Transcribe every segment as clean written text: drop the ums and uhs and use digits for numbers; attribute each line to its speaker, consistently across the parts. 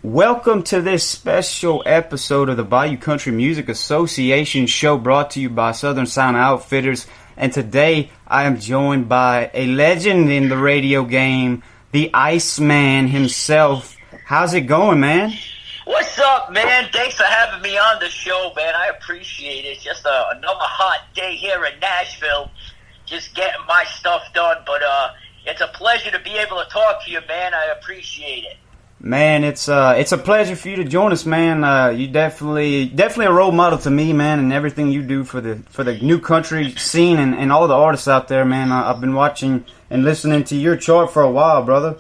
Speaker 1: Welcome to this special episode of the Bayou Country Music Association show brought to you by Southern Sound Outfitters. And today I am joined by a legend in the radio game, the Iceman himself. How's it going, man?
Speaker 2: What's up, man? Thanks for having me on the show, man. I appreciate it. Just another hot day here in Nashville. Just getting my stuff done. But it's a pleasure to be able to talk to you, man. I appreciate it.
Speaker 1: Man, it's a pleasure for you to join us, man. You definitely a role model to me, man, and everything you do for the new country scene and all the artists out there, man. I've been watching and listening to your chart for a while, brother.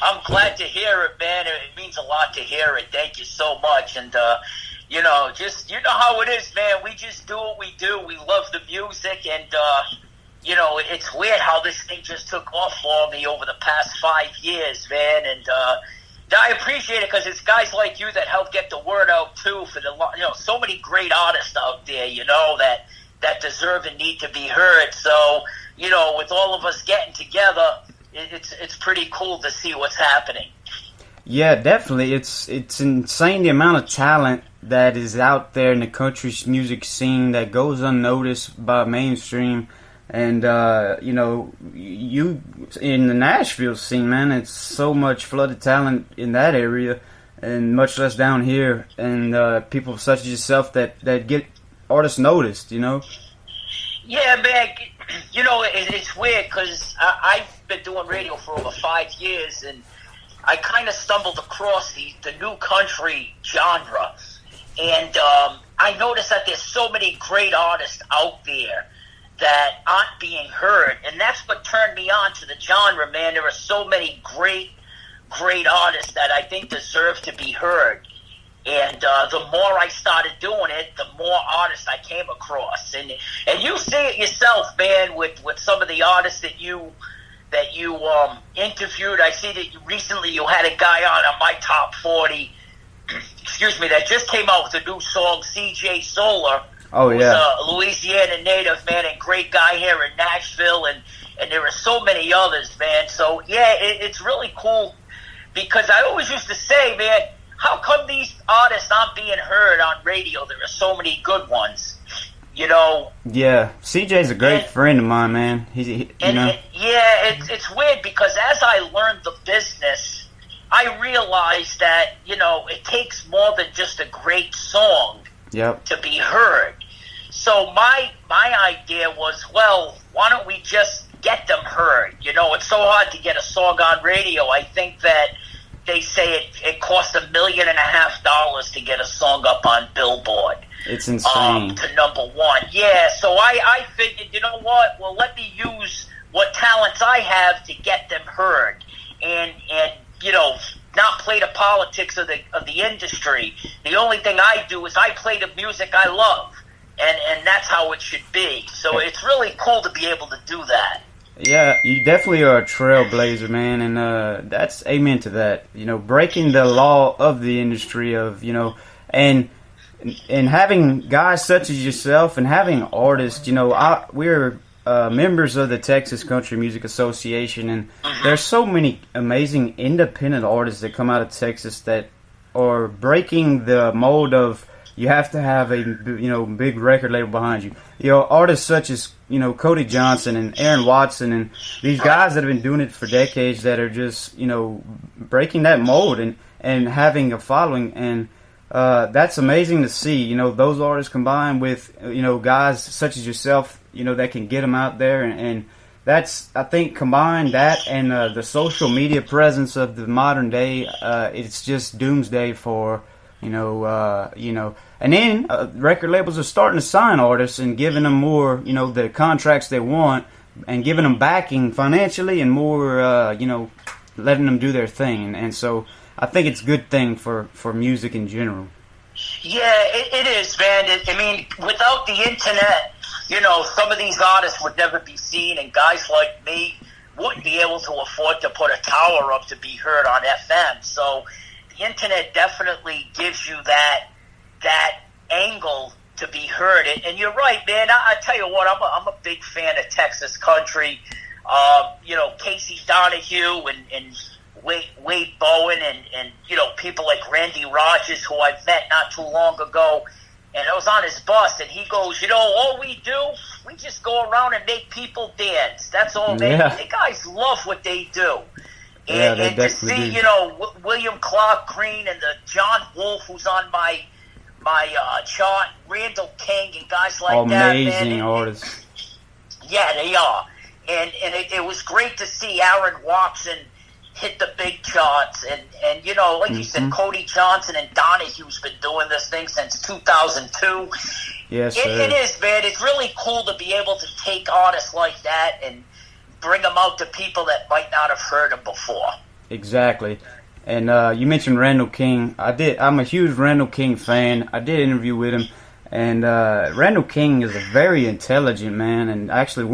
Speaker 2: I'm glad to hear it, man. It means a lot to hear it. Thank you so much. And you know how it is, man. We just do what we do. We love the music, and it's weird how this thing just took off for me over the past 5 years, man. And I appreciate it because it's guys like you that help get the word out too. For so many great artists out there, that deserve and need to be heard. So, with all of us getting together, it's pretty cool to see what's happening.
Speaker 1: Yeah, definitely. It's insane the amount of talent that is out there in the country music scene that goes unnoticed by mainstream. And, you in the Nashville scene, man, it's so much flooded talent in that area and much less down here. And people such as yourself that get artists noticed,
Speaker 2: Yeah, man. It's weird because I've been doing radio for over 5 years, and I kind of stumbled across the new country genre. And I noticed that there's so many great artists out there that aren't being heard, and that's what turned me on to the genre, man. There are so many great artists that I think deserve to be heard, and the more I started doing it, the more artists I came across, and you see it yourself, man, with some of the artists that you interviewed. I see that recently you had a guy on my top 40, excuse me, that just came out with a new song, CJ Solar.
Speaker 1: Oh, yeah.
Speaker 2: Who's a Louisiana native, man, and great guy here in Nashville, and there are so many others, man. So, yeah, it's really cool because I always used to say, man, how come these artists aren't being heard on radio? There are so many good ones,
Speaker 1: Yeah, CJ's a great friend of mine, man.
Speaker 2: It's weird because as I learned the business, I realized that, it takes more than just a great song.
Speaker 1: Yep.
Speaker 2: To be heard. So my idea was, well, why don't we just get them heard? It's so hard to get a song on radio. I think that they say it costs $1.5 million to get a song up on Billboard.
Speaker 1: It's insane.
Speaker 2: To number one. Yeah, so I figured, you know what? Well, let me use what talents I have to get them heard. And not play the politics of the industry. The only thing I do is I play the music I love, and that's how it should be. So it's really cool to be able to do that.
Speaker 1: Yeah, you definitely are a trailblazer, man, and that's amen to that. Breaking the law of the industry and having guys such as yourself and having artists. We're members of the Texas Country Music Association, and there's so many amazing independent artists that come out of Texas that are breaking the mold of you have to have a big record label behind you. Artists such as Cody Johnson and Aaron Watson and these guys that have been doing it for decades that are just breaking that mold and having a following, and that's amazing to see. Those artists combined with guys such as yourself. That can get them out there, and that's, I think, combine that and the social media presence of the modern day, it's just doomsday for, and then record labels are starting to sign artists and giving them more, the contracts they want and giving them backing financially and more, letting them do their thing, and so I think it's a good thing for music in general.
Speaker 2: Yeah, it is, man. I mean, without the internet, some of these artists would never be seen, and guys like me wouldn't be able to afford to put a tower up to be heard on FM. So the internet definitely gives you that angle to be heard. And you're right, man. I tell you what, I'm a big fan of Texas country. Casey Donahue and Wade Bowen and people like Randy Rogers, who I've met not too long ago. And I was on his bus, and he goes, all we do, we just go around and make people dance. That's all they do. The guys love what they do. And to see, William Clark Green and the John Wolfe, who's on my chart, Randall King and guys like that.
Speaker 1: Amazing artists.
Speaker 2: Yeah, they are. And it was great to see Aaron Watson hit the big charts. And like you said, Cody Johnson and Donahue's been doing this thing since 2002.
Speaker 1: Yes, sir.
Speaker 2: It is, man. It's really cool to be able to take artists like that and bring them out to people that might not have heard them before.
Speaker 1: Exactly. And you mentioned Randall King. I'm a huge Randall King fan. I did an interview with him. And Randall King is a very intelligent man, and actually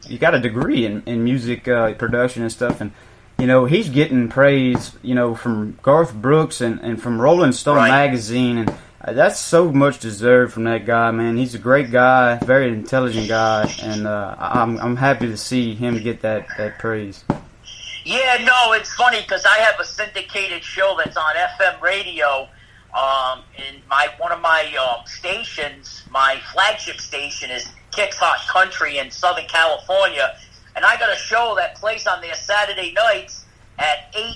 Speaker 1: he got a degree in music production and stuff. And he's getting praise, from Garth Brooks and from Rolling Stone magazine, and that's so much deserved from that guy, man. He's a great guy, very intelligent guy, and I'm happy to see him get that praise.
Speaker 2: Yeah, no, it's funny because I have a syndicated show that's on FM radio. In one of my stations, my flagship station is Kicks Hot Country in Southern California, and I got a show that plays on there Saturday nights at 8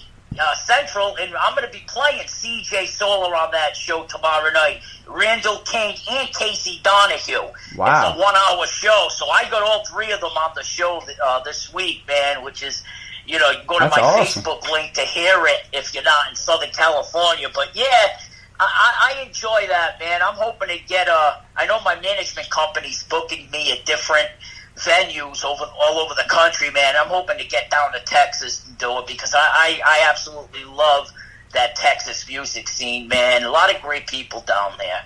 Speaker 2: Central, and I'm going to be playing CJ Solar on that show tomorrow night, Randall King and Casey Donahue.
Speaker 1: Wow.
Speaker 2: It's a 1-hour show, so I got all three of them on the show this week, man, which is, you can go to my
Speaker 1: awesome.
Speaker 2: Facebook link to hear it if you're not in Southern California. But yeah, I enjoy that, man. I'm hoping to get I know my management company's booking me at different venues all over the country, man. I'm hoping to get down to Texas and do it because I absolutely love that Texas music scene, man. A lot of great people down there.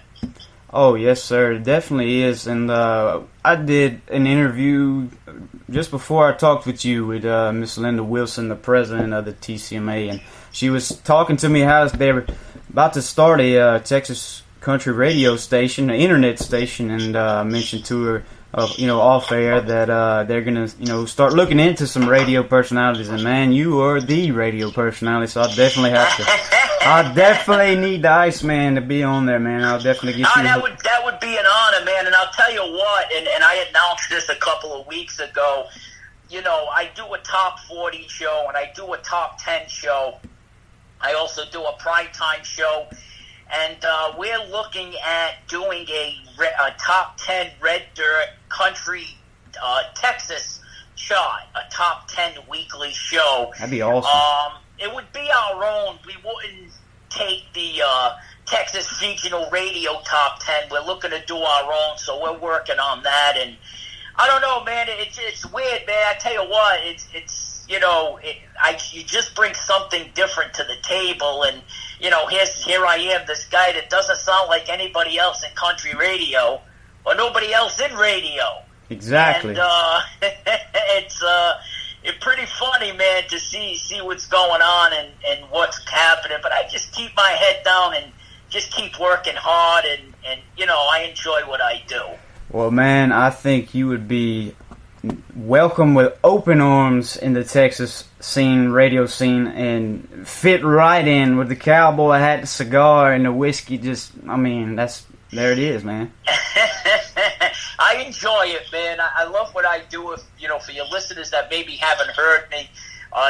Speaker 1: Oh, yes, sir. It definitely is. And I did an interview just before I talked with you with Miss Linda Wilson, the president of the TCMA, and she was talking to me how they were about to start a Texas country radio station, an internet station, and I mentioned to her, off air that they're going to, start looking into some radio personalities. And, man, you are the radio personality, so I definitely have to. I definitely need the Iceman to be on there, man. I'll definitely get you.
Speaker 2: That would be an honor, man. And I'll tell you what, and I announced this a couple of weeks ago, I do a top 40 show, and I do a top 10 show. I also do a primetime show. And we're looking at doing a top 10 Red Dirt Country Texas shot, a top 10 weekly show.
Speaker 1: That'd be awesome.
Speaker 2: It would be our own. We wouldn't take the Texas Regional Radio top 10. We're looking to do our own, so we're working on that. And I don't know, man. It's weird, man. I tell you what, you just bring something different to the table, and here I am, this guy that doesn't sound like anybody else in country radio or nobody else in radio.
Speaker 1: Exactly.
Speaker 2: And it's pretty funny, man, to see what's going on and what's happening. But I just keep my head down and just keep working hard, and I enjoy what I do.
Speaker 1: Well, man, I think you would be welcome with open arms in the Texas scene, radio scene, and fit right in with the cowboy hat, the cigar, and the whiskey. There it is, man.
Speaker 2: I enjoy it, man. I love what I do. If for your listeners that maybe haven't heard me,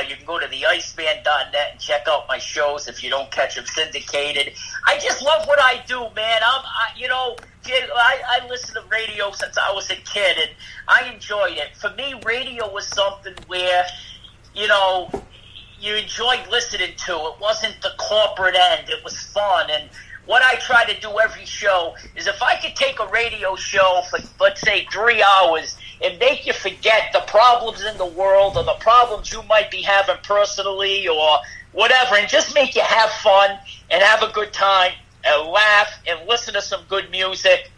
Speaker 2: you can go to theiceman.net and check out my shows if you don't catch them syndicated. I just love what I do, man. I listened to radio since I was a kid, and I enjoyed it. For me, radio was something where, you enjoyed listening to. It wasn't the corporate end. It was fun. And what I try to do every show is if I could take a radio show for, let's say, 3 hours and make you forget the problems in the world or the problems you might be having personally or whatever, and just make you have fun and have a good time and laugh and listen to some good music.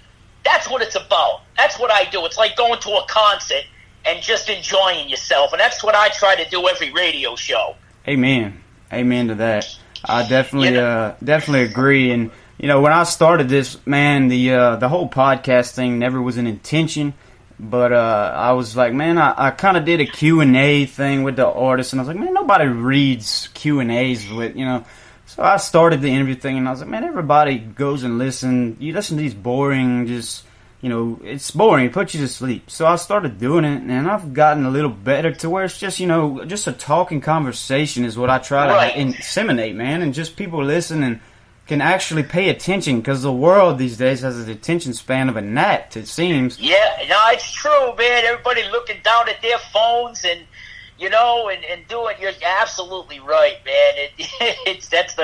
Speaker 2: That's what it's about. That's what I do. It's like going to a concert and just enjoying yourself, and that's what I try to do every radio show.
Speaker 1: Amen. Amen to that. I definitely agree. And when I started this, man, the whole podcast thing never was an intention. But I was like, man, I kind of did a Q&A thing with the artist, and I was like, man, nobody reads Q&As with, So I started the interview thing, and I was like, man, everybody goes and you listen to these boring, just, it's boring. It puts you to sleep. So I started doing it, and I've gotten a little better to where it's just, just a talking conversation is what I try to inseminate, man, and just people listen and can actually pay attention, because the world these days has an attention span of a gnat, it seems.
Speaker 2: Yeah, no, it's true, man. Everybody looking down at their phones and doing. You're absolutely right, man. That's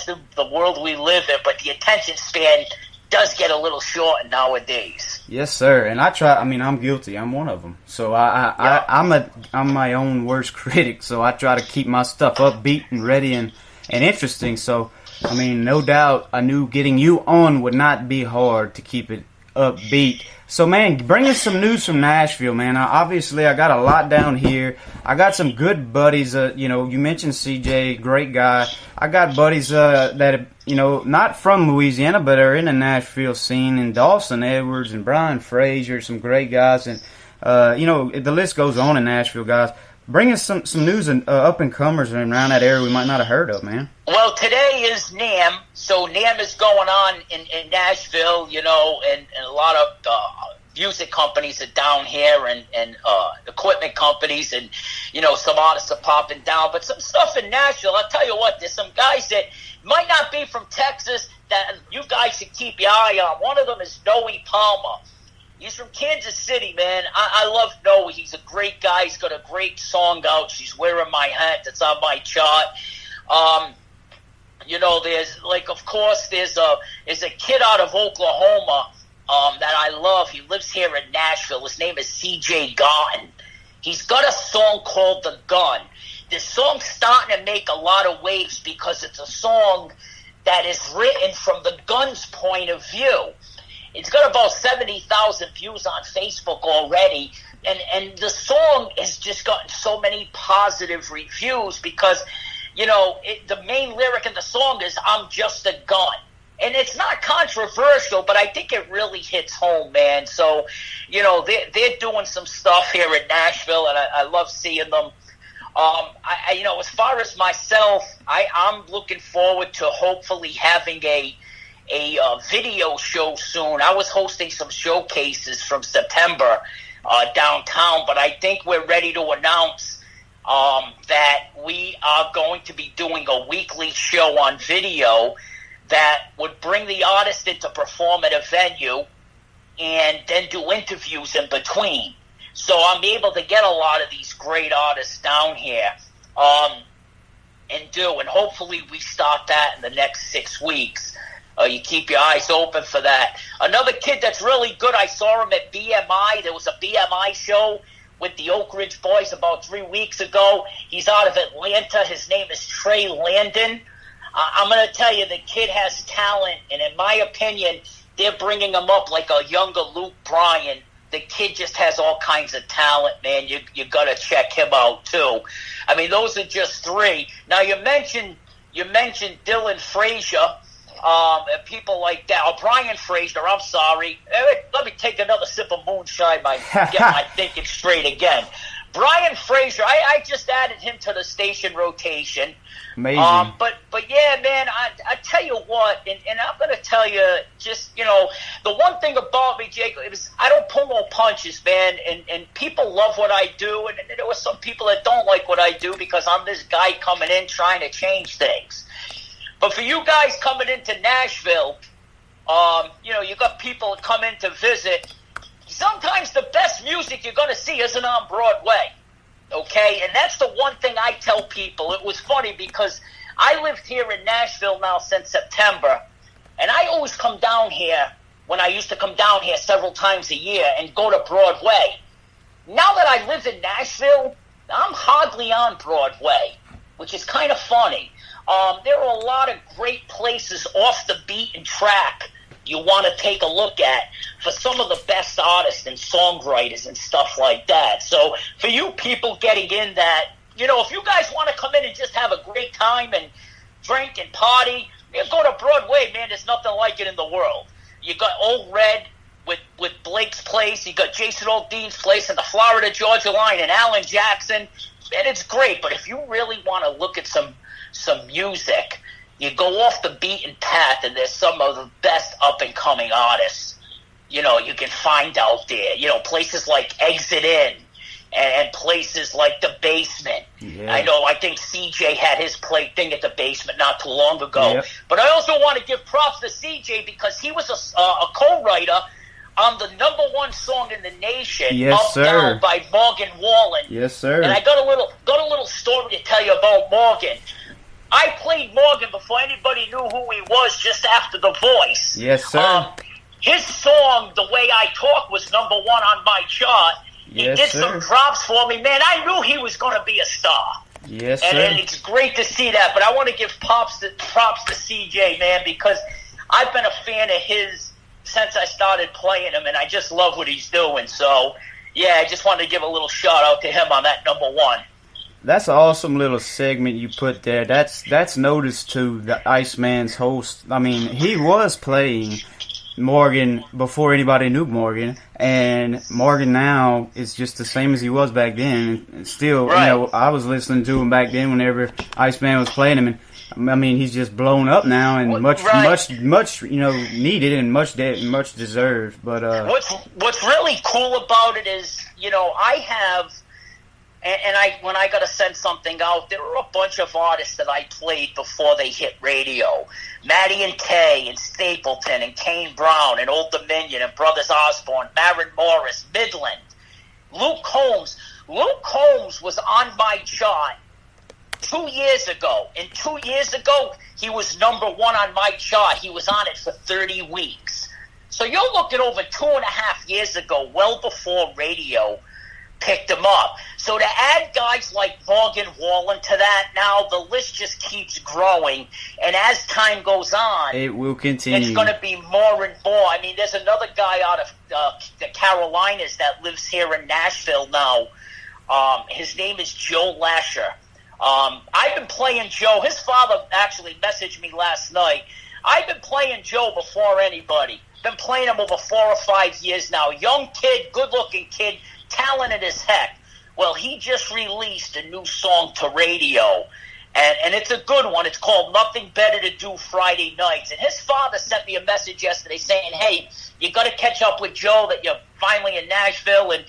Speaker 2: the world we live in. But the attention span does get a little short nowadays.
Speaker 1: Yes, sir. And I try. I mean, I'm guilty. I'm one of them. So I'm my own worst critic. So I try to keep my stuff upbeat and ready and interesting. So, I mean, no doubt, I knew getting you on would not be hard to keep it upbeat. So, man, bring us some news from Nashville, man. Obviously, I got a lot down here. I got some good buddies. You mentioned CJ, great guy. I got buddies that, not from Louisiana, but are in the Nashville scene, and Dawson Edwards and Brian Frazier, some great guys. And, the list goes on in Nashville, guys. Bring us some news and up-and-comers around that area we might not have heard of, man.
Speaker 2: Well, today is NAMM, so NAMM is going on in Nashville, and a lot of music companies are down here and equipment companies, and, some artists are popping down. But some stuff in Nashville, I'll tell you what, there's some guys that might not be from Texas that you guys should keep your eye on. One of them is Noe Palmer. He's from Kansas City, man. I love Noe. He's a great guy. He's got a great song out. She's Wearing My Hat. That's on my chart. There's a kid out of Oklahoma that I love. He lives here in Nashville. His name is CJ Garten. He's got a song called The Gun. This song's starting to make a lot of waves because it's a song that is written from the gun's point of view. It's got about 70,000 views on Facebook already, and the song has just gotten so many positive reviews because, the main lyric in the song is, I'm just a gun. And it's not controversial, but I think it really hits home, man. So, they're doing some stuff here in Nashville, and I love seeing them. As far as myself, I'm looking forward to hopefully having a video show soon. I was hosting some showcases from September downtown, but I think we're ready to announce that we are going to be doing a weekly show on video that would bring the artist in to perform at a venue and then do interviews in between. So I'm able to get a lot of these great artists down here and hopefully we start that in the next 6 weeks. You keep your eyes open for that. Another kid that's really good, I saw him at BMI. There was a BMI show with the Oak Ridge Boys about 3 weeks ago. He's out of Atlanta. His name is Trey Landon. I'm going to tell you, the kid has talent, and in my opinion, they're bringing him up like a younger Luke Bryan. The kid just has all kinds of talent, man. You got to check him out, too. I mean, those are just three. Now, you mentioned Dylan Frazier. People like that. Oh, Brian Frazier, I'm sorry. Let me take another sip of moonshine, get my thinking straight again. Brian Frazier, I just added him to the station rotation.
Speaker 1: Amazing.
Speaker 2: But yeah, man, I tell you what, and I'm going to tell you just, the one thing about me, Jake, is I don't pull no punches, man, and people love what I do, and there were some people that don't like what I do because I'm this guy coming in trying to change things. But for you guys coming into Nashville, you got people come in to visit. Sometimes the best music you're going to see isn't on Broadway, okay? And that's the one thing I tell people. It was funny because I lived here in Nashville now since September, and I always come down here when I used to come down here several times a year and go to Broadway. Now that I live in Nashville, I'm hardly on Broadway, which is kind of funny. There are a lot of great places off the beaten track you want to take a look at for some of the best artists and songwriters and stuff like that. So for you people getting in that, if you guys want to come in and just have a great time and drink and party, go to Broadway, man. There's nothing like it in the world. You got Old Red, with Blake's place. You got Jason Aldean's place and the Florida Georgia line and Alan Jackson, and it's great. But if you really want to look at some music, you go off the beaten path, and there's some of the best up and coming artists, you can find out there. Places like Exit In and places like The Basement. Yeah. I think CJ had his thing at The Basement not too long ago. Yep. But I also want to give props to CJ because he was a co-writer on the #1 song in the nation,
Speaker 1: yes,
Speaker 2: Up
Speaker 1: sir.
Speaker 2: Down by Morgan Wallen.
Speaker 1: Yes, sir.
Speaker 2: And I got a little story to tell you about Morgan. I played Morgan before anybody knew who he was, just after The Voice.
Speaker 1: Yes, sir.
Speaker 2: His song, The Way I Talk, was #1 on my chart. He did some drops for me. Man, I knew he was going to be a star.
Speaker 1: Yes,
Speaker 2: sir.
Speaker 1: And
Speaker 2: it's great to see that. But I want to give props to CJ, man, because I've been a fan of his since I started playing him, and I just love what he's doing. So, yeah, I just wanted to give a little shout-out to him on that #1.
Speaker 1: That's an awesome little segment you put there. That's noticed to the Iceman's host. I mean, he was playing Morgan before anybody knew Morgan, and Morgan now is just the same as he was back then. And still,
Speaker 2: right.
Speaker 1: I was listening to him back then whenever Iceman was playing him, and I mean, he's just blown up now and much needed and much deserved. But
Speaker 2: what's really cool about it is, I have. And when I got to send something out, there were a bunch of artists that I played before they hit radio. Matty and Tay and Stapleton and Kane Brown and Old Dominion and Brothers Osborne, Maren Morris, Midland, Luke Combs. Luke Combs was on my chart 2 years ago. And 2 years ago, he was #1 on my chart. He was on it for 30 weeks. So you're looking over 2.5 years ago, well before radio picked him up. So to add guys like Morgan Wallen to that, now the list just keeps growing. And as time goes on,
Speaker 1: it will continue.
Speaker 2: It's going to be more and more. I mean, there's another guy out of the Carolinas that lives here in Nashville now. His name is Joe Lasher. I've been playing Joe. His father actually messaged me last night. I've been playing Joe before anybody. Been playing him over 4 or 5 years now. Young kid, good-looking kid, talented as heck. Well, he just released a new song to radio, and it's a good one. It's called Nothing Better to Do Friday Nights. And his father sent me a message yesterday saying, hey, you got to catch up with Joe that you're finally in Nashville, and,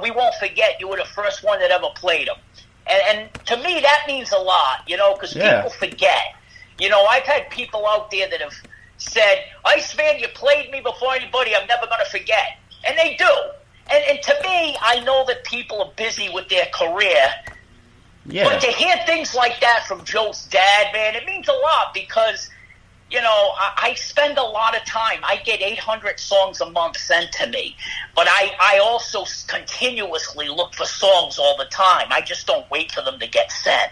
Speaker 2: we won't forget you were the first one that ever played him. And to me, that means a lot, because people forget. I've had people out there that have said, Iceman, you played me before anybody, I'm never going to forget. And they do. And to me, I know that people are busy with their career. Yeah. But to hear things like that from Joe's dad, man, it means a lot because, I spend a lot of time. I get 800 songs a month sent to me. But I also continuously look for songs all the time. I just don't wait for them to get sent.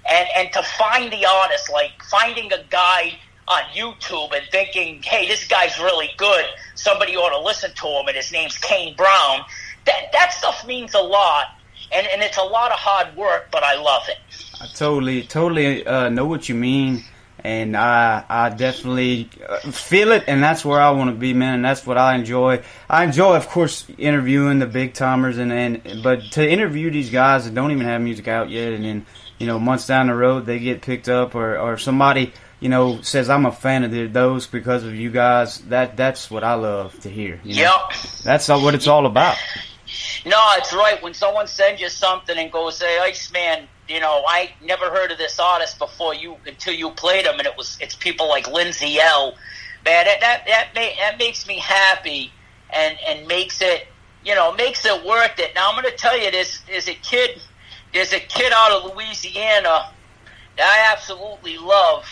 Speaker 2: And to find the artist, like finding a guy on YouTube and thinking, hey, this guy's really good, somebody ought to listen to him, and his name's Kane Brown, that stuff means a lot, and it's a lot of hard work, but I love it.
Speaker 1: I totally know what you mean, and I definitely feel it, and that's where I want to be, man, and that's what I enjoy. I enjoy, of course, interviewing the big timers, but to interview these guys that don't even have music out yet, and then, months down the road, they get picked up, or somebody says I'm a fan of those because of you guys. That's what I love to hear.
Speaker 2: Yep.
Speaker 1: That's what it's all about.
Speaker 2: No, it's right. When someone sends you something and goes, "Hey, Iceman, I never heard of this artist until you played him," and it's people like Lindsay L. Man, that makes me happy and makes it worth it. Now I'm going to tell you, there's a kid out of Louisiana that I absolutely love.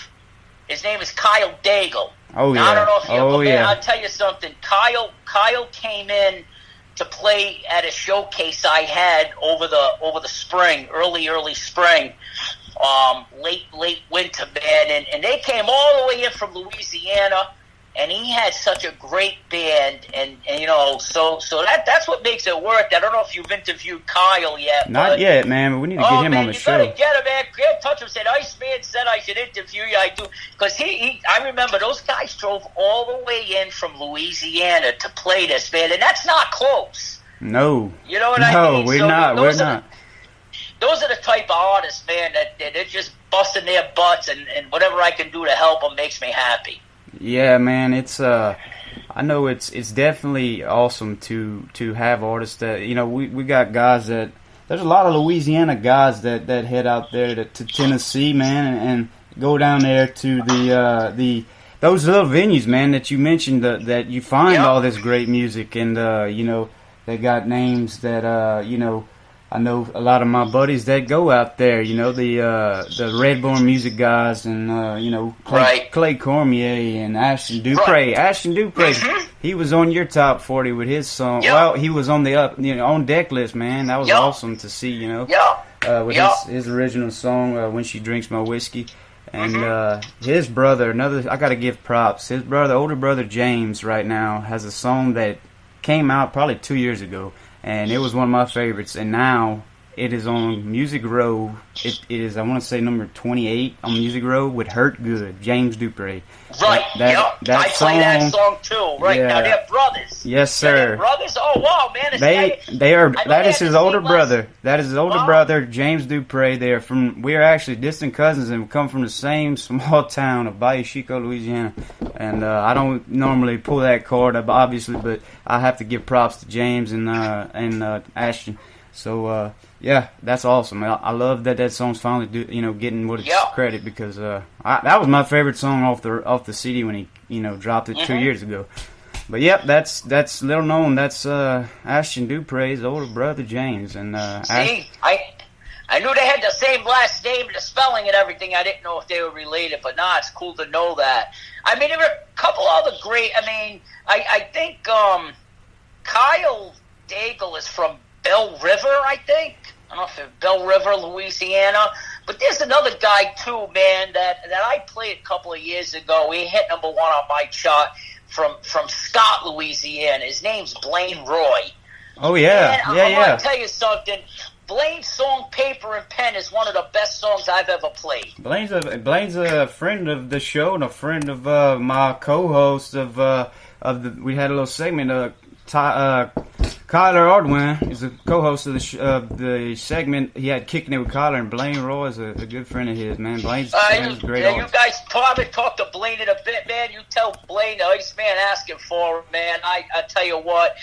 Speaker 2: His name is Kyle Daigle.
Speaker 1: Oh, yeah.
Speaker 2: Now, I don't know if you
Speaker 1: yeah.
Speaker 2: I'll tell you something. Kyle came in to play at a showcase I had over the spring, early spring, late winter, man. And they came all the way in from Louisiana, and he had such a great band, and you know, so that's what makes it work. I don't know if you've interviewed Kyle yet.
Speaker 1: Not yet, man. But we need to get him on the show.
Speaker 2: You gotta get him, man. Get in touch with him. Said Iceman said I should interview you. I do, because I remember those guys drove all the way in from Louisiana to play this, man, and that's not close.
Speaker 1: No.
Speaker 2: You know what I mean?
Speaker 1: No, we're not. We're not.
Speaker 2: Those are the type of artists, man, that they're just busting their butts, and whatever I can do to help them makes me happy.
Speaker 1: Yeah, man, it's I know it's definitely awesome to have artists that, you know, we got guys that, there's a lot of Louisiana guys that head out there to Tennessee, man, and go down there to the those little venues, man, that you mentioned, that you find all this great music, and you know, they got names that you know, I know a lot of my buddies that go out there, you know, the Redborn music guys, and you know, Clay Cormier and Ashton Dupree.
Speaker 2: Right.
Speaker 1: Ashton Dupree, he was on your top 40 with his song.
Speaker 2: Yep.
Speaker 1: Well, he was on the on deck list, man. That was awesome to see, you know. With his original song, When She Drinks My Whiskey. And his brother, I got to give props. His brother, older brother James, right now has a song that came out probably 2 years ago. And it was one of my favorites, and now it is on Music Row. It is, I want to say, number 28 on Music Row with Hurt Good, James Dupree.
Speaker 2: Right,
Speaker 1: that
Speaker 2: I play that song too. Right, now they're brothers.
Speaker 1: Yes, sir.
Speaker 2: They're brothers? Oh, wow, man.
Speaker 1: They are, that is his older brother. That is his older brother, James Dupree. We are actually distant cousins, and we come from the same small town of Bayou Chico, Louisiana. And I don't normally pull that card up, obviously, but I have to give props to James and Ashton. So, yeah, that's awesome. I love that song's finally getting what it's credit, because that was my favorite song off the CD when he dropped it 2 years ago. But yep, that's little known. That's Ashton Dupree's older brother James. And
Speaker 2: I knew they had the same last name, the spelling and everything. I didn't know if they were related, but it's cool to know that. I mean, there were a couple other great. I mean, I think Kyle Daigle is from Bell River, I think. I don't know if it's Bell River, Louisiana. But there's another guy, too, man, that I played a couple of years ago. He hit number one on my chart from Scott, Louisiana. His name's Blaine Roy.
Speaker 1: Oh, yeah.
Speaker 2: And I want to tell you something. Blaine's song "Paper and Pen" is one of the best songs I've ever played.
Speaker 1: Blaine's a friend of the show and a friend of my co-host of we had a little segment. Kyler Ardwin is a co-host of the segment. He had Kicking It with Kyler, and Blaine Roy is a good friend of his, man. Blaine's great.
Speaker 2: Yeah, you guys probably talk to Blaine in a bit, man. You tell Blaine, the Iceman asking for him, man. I tell you what,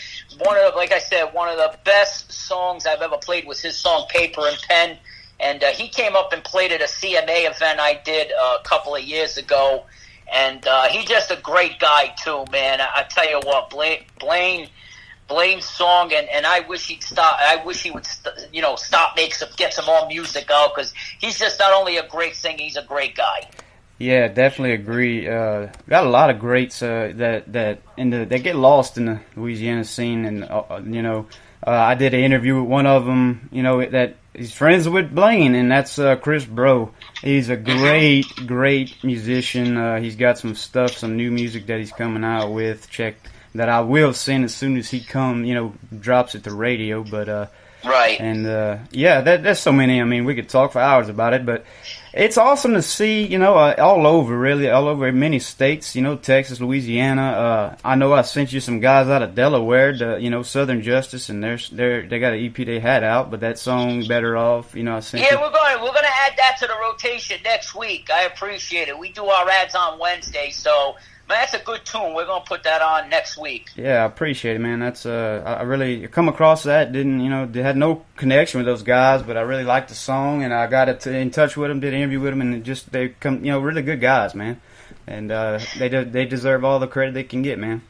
Speaker 2: like I said, one of the best songs I've ever played was his song "Paper and Pen," and he came up and played at a CMA event I did a couple of years ago, and he's just a great guy too, man. I tell you what, Blaine's song, and I wish he'd stop. I wish he would, stop, get some more music out, because he's just not only a great singer, he's a great guy.
Speaker 1: Yeah, definitely agree. Got a lot of greats that get lost in the Louisiana scene, and I did an interview with one of them. That he's friends with Blaine, and that's Chris Bro. He's a great musician. He's got some new music that he's coming out with. That I will send as soon as he drops it to radio. But
Speaker 2: right.
Speaker 1: And there's so many. I mean, we could talk for hours about it, but it's awesome to see, all over many states, Texas, Louisiana. I know I sent you some guys out of Delaware, Southern Justice, and they got an EP they had out, but that song Better Off, I sent you.
Speaker 2: We're gonna add that to the rotation next week. I appreciate it. We do our ads on Wednesday, so. Man, that's a good tune. We're gonna put that on next week.
Speaker 1: Yeah, I appreciate it, man. That's I really come across that. They had no connection with those guys, but I really liked the song, and I got in touch with them, did an interview with them, and they come, really good guys, man. And they deserve all the credit they can get, man.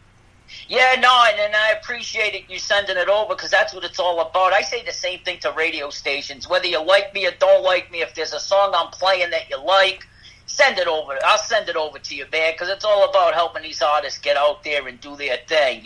Speaker 2: Yeah, no, and I appreciate it, you sending it over, because that's what it's all about. I say the same thing to radio stations, whether you like me or don't like me. If there's a song I'm playing that you like, send it over. I'll send it over to you, man, because it's all about helping these artists get out there and do their thing,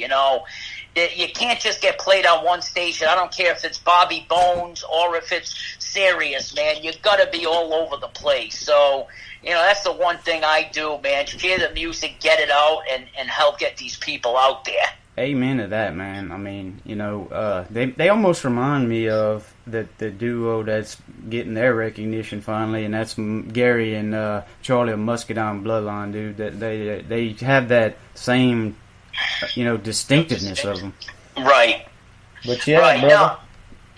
Speaker 2: You can't just get played on one station. I don't care if it's Bobby Bones or if it's Sirius, man. You got to be all over the place. So, that's the one thing I do, man. Share the music, get it out, and help get these people out there.
Speaker 1: Amen to that, man. I mean, they almost remind me of the duo that's getting their recognition finally, and that's Gary and Charlie of Muscadine Bloodline, dude. That they have that same, distinctiveness of them.
Speaker 2: Right.
Speaker 1: But yeah,
Speaker 2: right.
Speaker 1: brother.
Speaker 2: Now,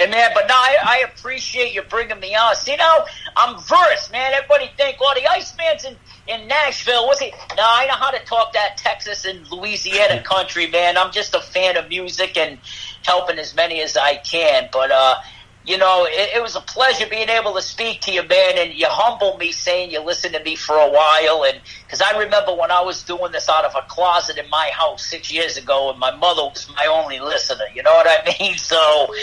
Speaker 2: and man, but now I appreciate you bringing me on. See, now I'm versed, man. Everybody think, the Iceman's in Nashville. What's he? No, I know how to talk that Texas and Louisiana country, man. I'm just a fan of music and helping as many as I can. But it was a pleasure being able to speak to you, man. And you humbled me, saying you listened to me for a while. And because I remember when I was doing this out of a closet in my house 6 years ago, and my mother was my only listener. You know what I mean? So,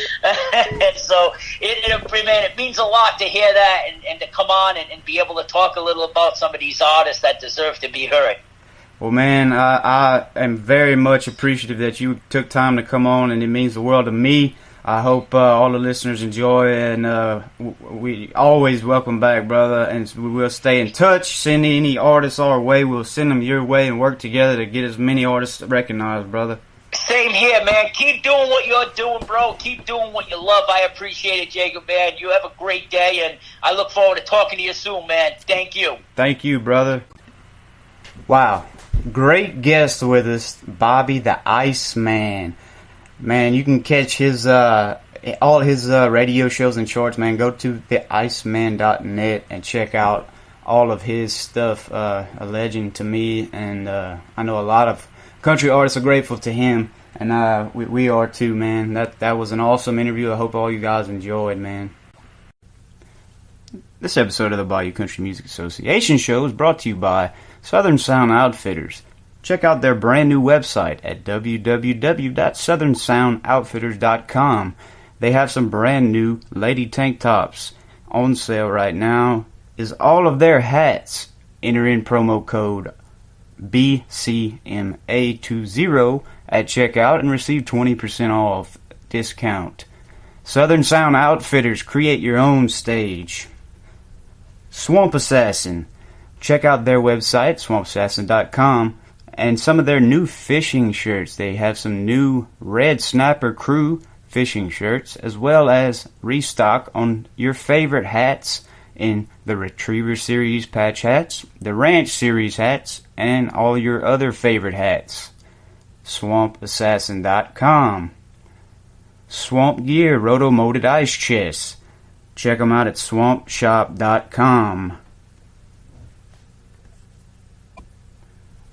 Speaker 2: it means a lot to hear that and to come on and be able to talk a little about some of these artists that deserve to be heard.
Speaker 1: Well, man, I am very much appreciative that you took time to come on, and it means the world to me. I hope all the listeners enjoy, and we always welcome back, brother, and we will stay in touch. Send any artists our way. We'll send them your way and work together to get as many artists recognized, brother.
Speaker 2: Same here, man. Keep doing what you're doing, bro. Keep doing what you love. I appreciate it, Jacob, man. You have a great day, and I look forward to talking to you soon, man. Thank you.
Speaker 1: Thank you, brother. Wow. Great guest with us, Bobby the Iceman. Man, you can catch his all his radio shows and shorts, man. Go to theiceman.net and check out all of his stuff. A legend to me, and I know a lot of country artists are grateful to him, and we are too, man. That was an awesome interview. I hope all you guys enjoyed, man. This episode of the Bayou Country Music Association show is brought to you by Southern Sound Outfitters. Check out their brand new website at www.southernsoundoutfitters.com. They have some brand new lady tank tops on sale right now. Is all of their hats. Enter in promo code BCMA20 at checkout and receive 20% off discount. Southern Sound Outfitters, create your own stage. Swamp Assassin. Check out their website, swampassassin.com. And some of their new fishing shirts. They have some new Red Snapper Crew fishing shirts, as well as restock on your favorite hats in the Retriever Series patch hats, the Ranch Series hats, and all your other favorite hats. SwampAssassin.com. Swamp Gear Roto-Molded Ice Chests. Check them out at swampshop.com.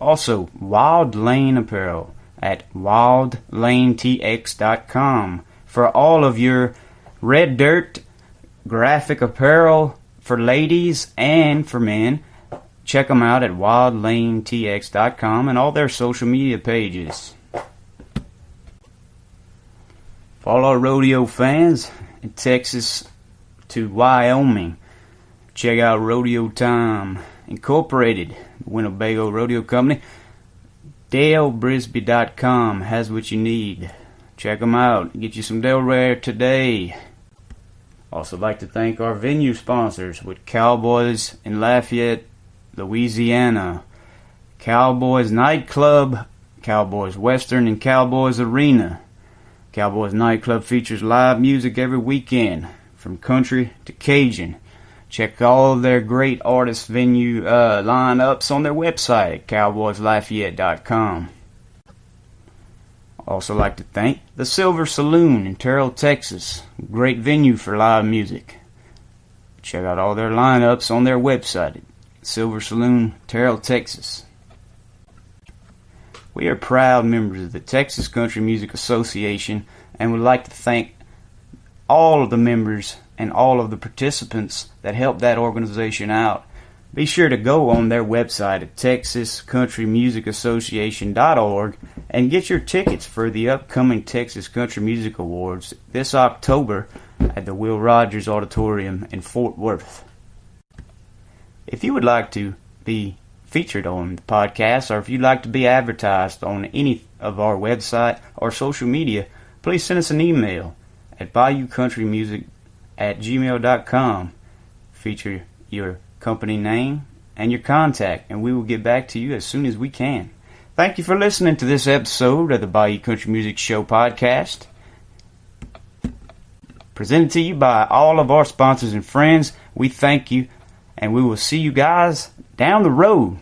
Speaker 1: Also, Wild Lane Apparel at wildlanetx.com for all of your red dirt graphic apparel for ladies and for men. Check them out at wildlanetx.com and all their social media pages. For all our rodeo fans in Texas to Wyoming, check out Rodeo Time Incorporated, Winnebago Rodeo Company. DaleBrisby.com has what you need. Check them out. Get you some Delaware today. Also like to thank our venue sponsors with Cowboys in Lafayette, Louisiana, Cowboys Nightclub, Cowboys Western, and Cowboys Arena. Cowboys Nightclub features live music every weekend, from country to Cajun. Check all their great artist venue lineups on their website at cowboyslafayette.com. Also like to thank the Silver Saloon in Terrell, Texas. Great venue for live music. Check out all their lineups on their website at Silver Saloon, Terrell, Texas. We are proud members of the Texas Country Music Association and would like to thank all of the members and all of the participants that help that organization out. Be sure to go on their website at texascountrymusicassociation.org and get your tickets for the upcoming Texas Country Music Awards this October at the Will Rogers Auditorium in Fort Worth. If you would like to be featured on the podcast, or if you'd like to be advertised on any of our website or social media, please send us an email at bayoucountrymusic@gmail.com. Feature your company name and your contact, and we will get back to you as soon as we can. Thank you for listening to this episode of the Bayou Country Music Show podcast, presented to you by all of our sponsors and friends. We thank you, and we will see you guys down the road.